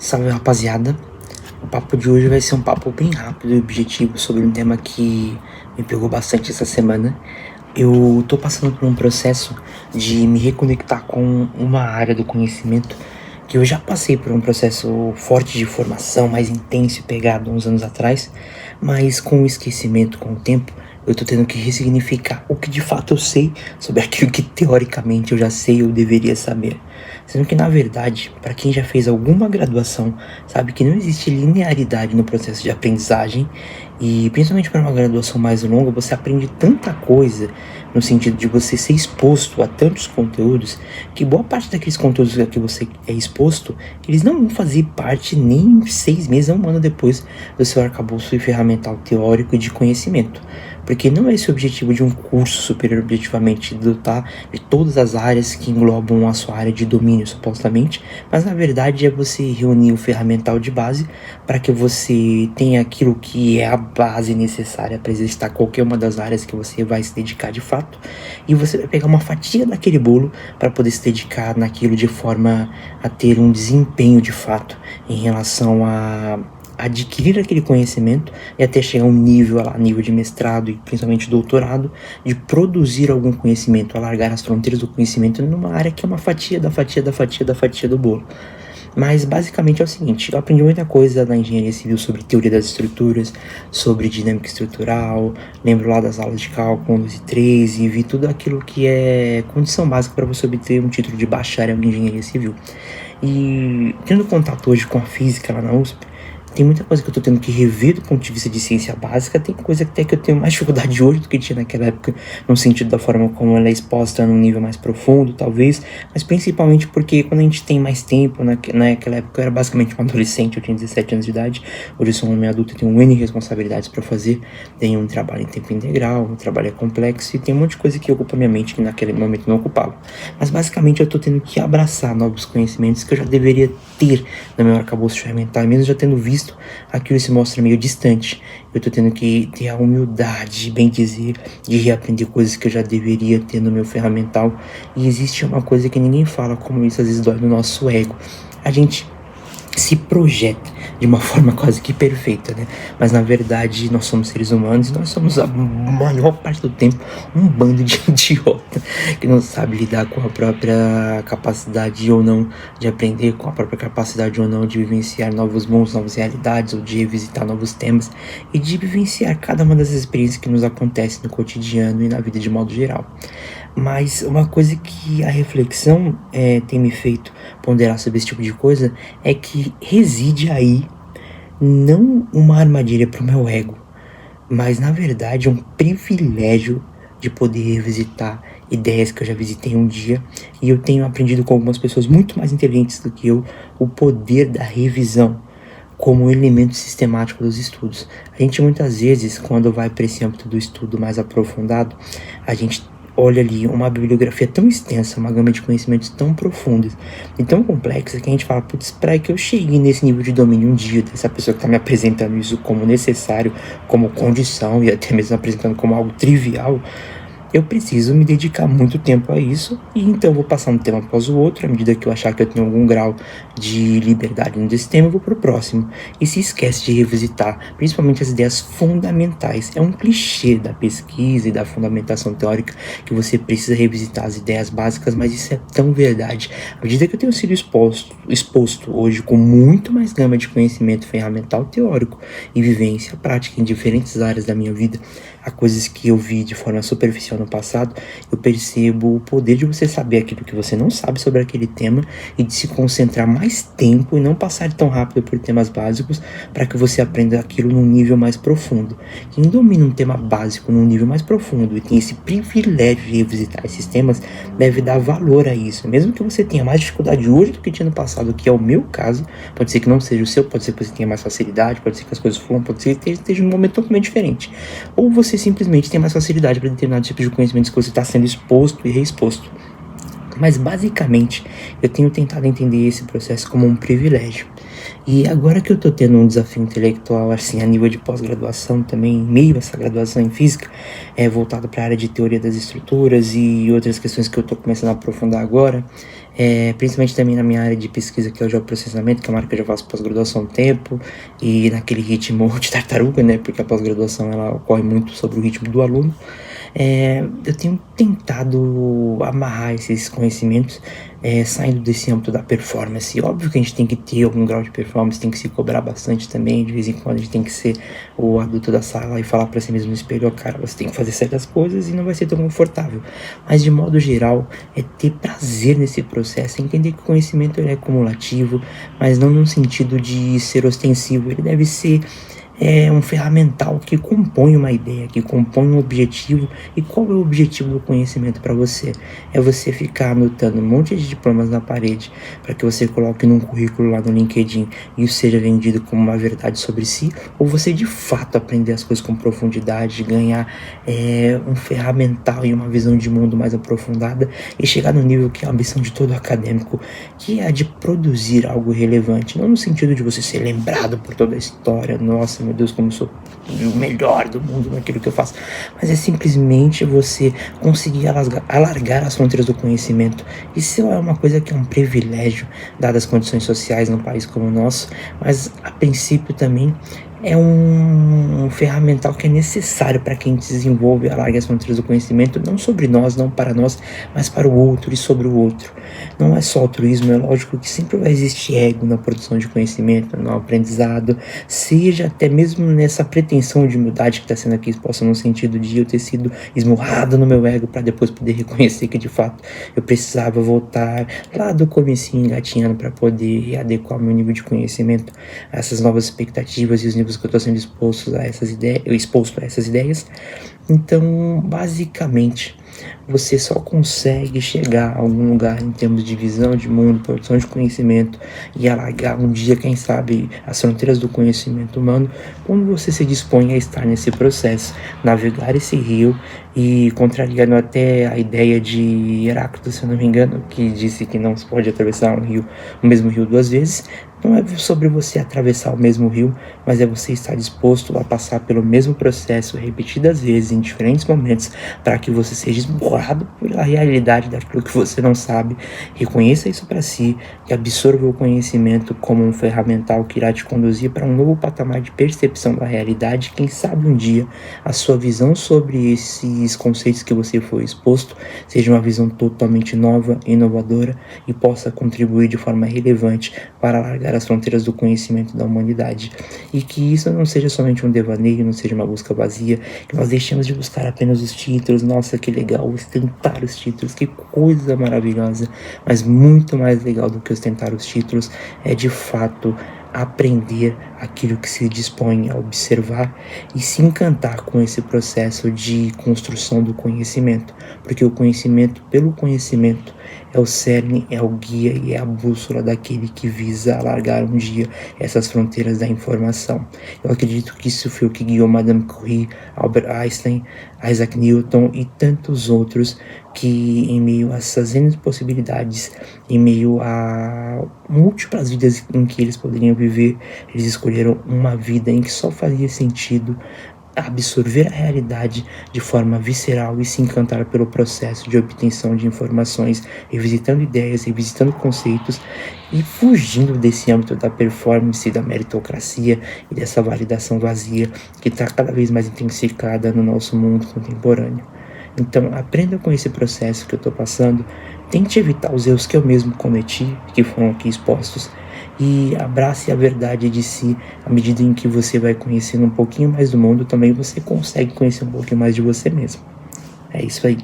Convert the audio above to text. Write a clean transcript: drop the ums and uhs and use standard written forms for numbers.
Salve, rapaziada. O papo de hoje vai ser um papo bem rápido e objetivo sobre um tema que me pegou bastante essa semana. Eu tô passando por um processo de me reconectar com uma área do conhecimento que eu já passei por um processo forte de formação, mais intenso e pegado uns anos atrás, mas com o esquecimento, com o tempo, eu tô tendo que ressignificar o que de fato eu sei sobre aquilo que teoricamente eu já sei ou deveria saber. Sendo que, na verdade, para quem já fez alguma graduação, sabe que não existe linearidade no processo de aprendizagem e, principalmente para uma graduação mais longa, você aprende tanta coisa no sentido de você ser exposto a tantos conteúdos que boa parte daqueles conteúdos a que você é exposto, eles não vão fazer parte nem 6 meses a um ano depois do seu arcabouço e ferramental teórico e de conhecimento. Porque não é esse o objetivo de um curso superior, objetivamente, dotar de todas as áreas que englobam a sua área de domínio, supostamente, mas na verdade é você reunir o ferramental de base para que você tenha aquilo que é a base necessária para exercitar qualquer uma das áreas que você vai se dedicar de fato, e você vai pegar uma fatia daquele bolo para poder se dedicar naquilo de forma a ter um desempenho de fato em relação a adquirir aquele conhecimento e até chegar a um nível, nível de mestrado e principalmente doutorado, de produzir algum conhecimento, alargar as fronteiras do conhecimento numa área que é uma fatia da fatia da fatia da fatia do bolo. Mas basicamente é o seguinte, eu aprendi muita coisa na engenharia civil sobre teoria das estruturas, sobre dinâmica estrutural, lembro lá das aulas de cálculo 1, 2 e 3 e vi tudo aquilo que é condição básica para você obter um título de bacharel em engenharia civil. E tendo contato hoje com a física lá na USP, tem muita coisa que eu tô tendo que rever do ponto de vista de ciência básica, tem coisa até que eu tenho mais dificuldade hoje do que tinha naquela época, no sentido da forma como ela é exposta num nível mais profundo, talvez, mas principalmente porque quando a gente tem mais tempo, naquela época eu era basicamente um adolescente, eu tinha 17 anos de idade, hoje eu sou um homem adulto e tenho um N responsabilidades para fazer, tenho um trabalho em tempo integral, um trabalho é complexo e tem um monte de coisa que ocupa minha mente que naquele momento não ocupava. Mas basicamente eu tô tendo que abraçar novos conhecimentos que eu já deveria ter no meu arcabouço ferramental, mesmo já tendo visto aquilo se mostra meio distante. Eu tô tendo que ter a humildade, bem dizer, de reaprender coisas que eu já deveria ter no meu ferramental. E existe uma coisa que ninguém fala, como isso às vezes dói no nosso ego. A gente se projeta de uma forma quase que perfeita, né? Mas na verdade nós somos seres humanos e nós somos a maior parte do tempo um bando de idiota que não sabe lidar com a própria capacidade ou não de aprender, com a própria capacidade ou não de vivenciar novos mundos, novas realidades, ou de revisitar novos temas e de vivenciar cada uma das experiências que nos acontecem no cotidiano e na vida de modo geral. Mas uma coisa que a reflexão tem me feito ponderar sobre esse tipo de coisa é que reside aí não uma armadilha para o meu ego, mas na verdade um privilégio de poder revisitar ideias que eu já visitei um dia, e eu tenho aprendido com algumas pessoas muito mais inteligentes do que eu o poder da revisão como um elemento sistemático dos estudos. A gente muitas vezes, quando vai para esse âmbito do estudo mais aprofundado, a gente olha ali uma bibliografia tão extensa, uma gama de conhecimentos tão profundos e tão complexa que a gente fala, putz, para que eu chegue nesse nível de domínio um dia dessa pessoa que está me apresentando isso como necessário, como condição e até mesmo apresentando como algo trivial, eu preciso me dedicar muito tempo a isso, e então eu vou passar um tema após o outro, à medida que eu achar que eu tenho algum grau de liberdade nesse tema, eu vou pro próximo, e se esquece de revisitar, principalmente as ideias fundamentais. É um clichê da pesquisa e da fundamentação teórica que você precisa revisitar as ideias básicas, mas isso é tão verdade. À medida que eu tenho sido exposto hoje com muito mais gama de conhecimento ferramental teórico e vivência prática em diferentes áreas da minha vida, a coisas que eu vi de forma superficial no passado, eu percebo o poder de você saber aquilo que você não sabe sobre aquele tema e de se concentrar mais tempo e não passar tão rápido por temas básicos para que você aprenda aquilo num nível mais profundo. Quem domina um tema básico num nível mais profundo e tem esse privilégio de revisitar esses temas deve dar valor a isso. Mesmo que você tenha mais dificuldade hoje do que tinha no passado, que é o meu caso, pode ser que não seja o seu, pode ser que você tenha mais facilidade, pode ser que as coisas fluam, pode ser que esteja num momento totalmente diferente. Ou você simplesmente tem mais facilidade para determinados tipos de conhecimentos que você está sendo exposto e reexposto. Mas basicamente eu tenho tentado entender esse processo como um privilégio. E agora que eu tô tendo um desafio intelectual, assim, a nível de pós-graduação também, em meio a essa graduação em física, voltado para a área de teoria das estruturas e outras questões que eu tô começando a aprofundar agora, principalmente também na minha área de pesquisa, que é o geoprocessamento, que é uma área que eu já faço pós-graduação há um tempo, e naquele ritmo de tartaruga, né, porque a pós-graduação ela ocorre muito sobre o ritmo do aluno. Eu tenho tentado amarrar esses conhecimentos, saindo desse âmbito da performance. Óbvio que a gente tem que ter algum grau de performance, tem que se cobrar bastante também, de vez em quando a gente tem que ser o adulto da sala e falar pra si mesmo no espelho: "Ó, cara, você tem que fazer certas coisas e não vai ser tão confortável." Mas de modo geral, é ter prazer nesse processo, é entender que o conhecimento ele é cumulativo, mas não no sentido de ser ostensivo. Ele deve ser um ferramental que compõe uma ideia, que compõe um objetivo. E qual é o objetivo do conhecimento para você? É você ficar anotando um monte de diplomas na parede para que você coloque num currículo lá no LinkedIn e isso seja vendido como uma verdade sobre si? Ou você de fato aprender as coisas com profundidade, ganhar um ferramental e uma visão de mundo mais aprofundada e chegar no nível que é a ambição de todo acadêmico, que é a de produzir algo relevante, não no sentido de você ser lembrado por toda a história, nossa, meu Deus, como eu sou o melhor do mundo naquilo que eu faço, mas é simplesmente você conseguir alargar as fronteiras do conhecimento. Isso é uma coisa que é um privilégio, dadas as condições sociais num país como o nosso, mas a princípio também é um ferramental que é necessário para quem desenvolve e alarga as fronteiras do conhecimento, não sobre nós, não para nós, mas para o outro e sobre o outro. Não é só altruísmo, é lógico que sempre vai existir ego na produção de conhecimento, no aprendizado, seja até mesmo nessa pretensão de humildade que está sendo aqui exposta, no sentido de eu ter sido esmurrado no meu ego para depois poder reconhecer que de fato eu precisava voltar lá do comecinho engatinhando para poder adequar o meu nível de conhecimento a essas novas expectativas e os níveis que eu estou sendo exposto a essas ideias. Então, basicamente, você só consegue chegar a algum lugar em termos de visão de mundo, produção de conhecimento e alargar um dia, quem sabe, as fronteiras do conhecimento humano, quando você se dispõe a estar nesse processo, navegar esse rio. E contrariando até a ideia de Heráclito, se eu não me engano, que disse que não se pode atravessar o mesmo rio duas vezes, não é sobre você atravessar o mesmo rio, mas é você estar disposto a passar pelo mesmo processo repetidas vezes, em diferentes momentos, para que você seja esborrado pela realidade daquilo que você não sabe, reconheça isso para si e absorva o conhecimento como um ferramental que irá te conduzir para um novo patamar de percepção da realidade. Quem sabe um dia a sua visão sobre esses conceitos que você foi exposto seja uma visão totalmente nova, inovadora e possa contribuir de forma relevante para alargar as fronteiras do conhecimento da humanidade. E que isso não seja somente um devaneio, não seja uma busca vazia, que nós deixemos de buscar apenas os títulos. Nossa, que legal ostentar os títulos, que coisa maravilhosa, mas muito mais legal do que ostentar os títulos é de fato aprender aquilo que se dispõe a observar e se encantar com esse processo de construção do conhecimento, porque o conhecimento pelo conhecimento é o cerne, é o guia e é a bússola daquele que visa alargar um dia essas fronteiras da informação. Eu acredito que isso foi o que guiou Madame Curie, Albert Einstein, Isaac Newton e tantos outros que, em meio a essas N possibilidades, em meio a múltiplas vidas em que eles poderiam viver, eles escolheram uma vida em que só fazia sentido absorver a realidade de forma visceral e se encantar pelo processo de obtenção de informações, revisitando ideias, revisitando conceitos e fugindo desse âmbito da performance, da meritocracia e dessa validação vazia que está cada vez mais intensificada no nosso mundo contemporâneo. Então, aprenda com esse processo que eu estou passando, tente evitar os erros que eu mesmo cometi, que foram aqui expostos, e abrace a verdade de si. À medida em que você vai conhecendo um pouquinho mais do mundo, também você consegue conhecer um pouquinho mais de você mesmo. É isso aí.